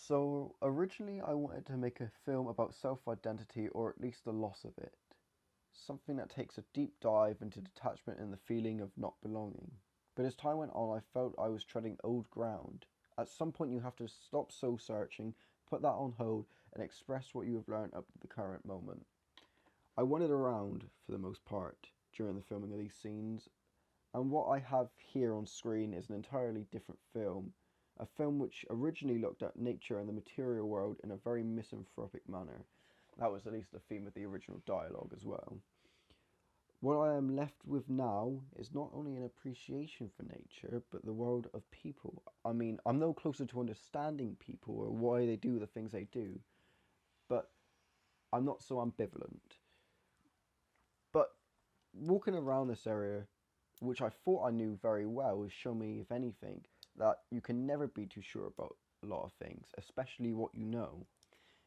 So originally I wanted to make a film about self-identity, or at least the loss of it. Something that takes a deep dive into detachment and the feeling of not belonging. But as time went on, I felt I was treading old ground. At some point you have to stop soul searching, put that on hold, and express what you have learned up to the current moment. I wandered around, for the most part, during the filming of these scenes, and what I have here on screen is an entirely different film. A film which originally looked at nature and the material world in a very misanthropic manner. That was at least the theme of the original dialogue as well. What I am left with now is not only an appreciation for nature, but the world of people. I mean, I'm no closer to understanding people or why they do the things they do, but I'm not so ambivalent. But walking around this area, which I thought I knew very well, has shown me, if anything, that you can never be too sure about a lot of things, especially what you know.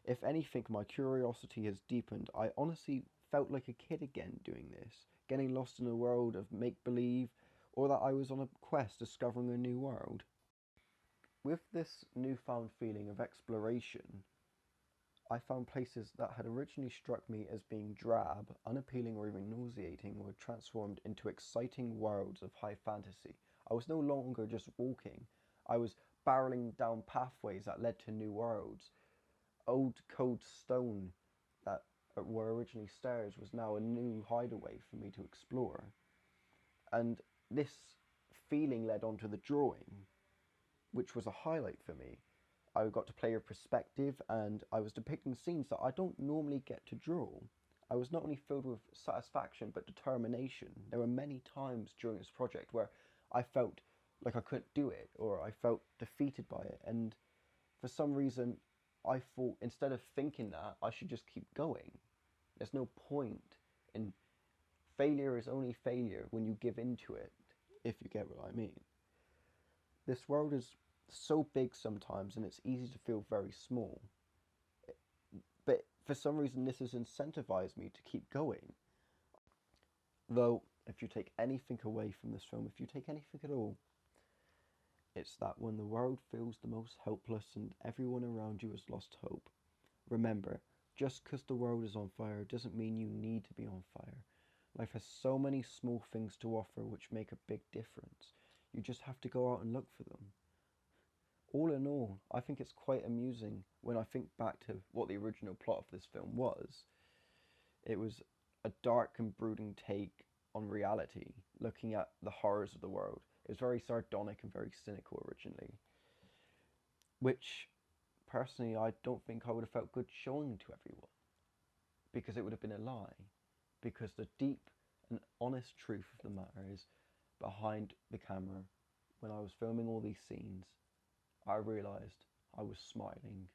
If anything, my curiosity has deepened. I honestly felt like a kid again doing this, getting lost in a world of make-believe, or that I was on a quest discovering a new world. With this newfound feeling of exploration, I found places that had originally struck me as being drab, unappealing, or even nauseating were transformed into exciting worlds of high fantasy. I was no longer just walking, I was barreling down pathways that led to new worlds. Old cold stone that were originally stairs was now a new hideaway for me to explore. And this feeling led on to the drawing, which was a highlight for me. I got to play with perspective and I was depicting scenes that I don't normally get to draw. I was not only filled with satisfaction but determination. There were many times during this project where I felt like I couldn't do it or I felt defeated by it, and for some reason I thought instead of thinking that I should just keep going. There's no point in failure is only failure when you give into it, if you get what I mean. This world is so big sometimes and it's easy to feel very small. But for some reason this has incentivized me to keep going. Though, if you take anything away from this film, if you take anything at all, it's that when the world feels the most helpless and everyone around you has lost hope, remember, just because the world is on fire doesn't mean you need to be on fire. Life has so many small things to offer which make a big difference. You just have to go out and look for them. All in all, I think it's quite amusing when I think back to what the original plot of this film was. It was a dark and brooding take on reality, looking at the horrors of the world. It was very sardonic and very cynical originally, which personally I don't think I would have felt good showing to everyone, because it would have been a lie. Because the deep and honest truth of the matter is, behind the camera, when I was filming all these scenes, I realised I was smiling